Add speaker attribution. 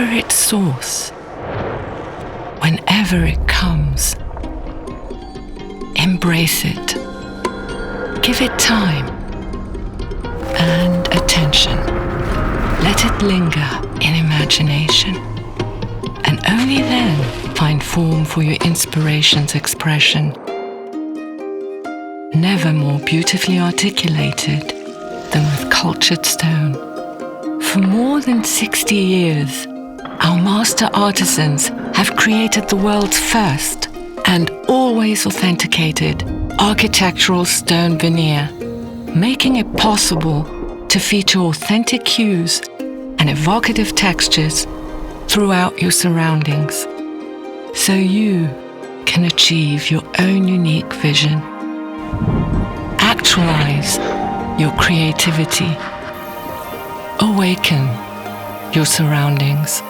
Speaker 1: whatever its source, whenever it comes. Embrace it. Give it time and attention. Let it linger in imagination, and only then find form for your inspiration's expression. Never more beautifully articulated than with cultured stone. For more than 60 years, our master artisans have created the world's first and always authenticated architectural stone veneer, making it possible to feature authentic hues and evocative textures throughout your surroundings, so you can achieve your own unique vision. Actualize your creativity. Awaken your surroundings.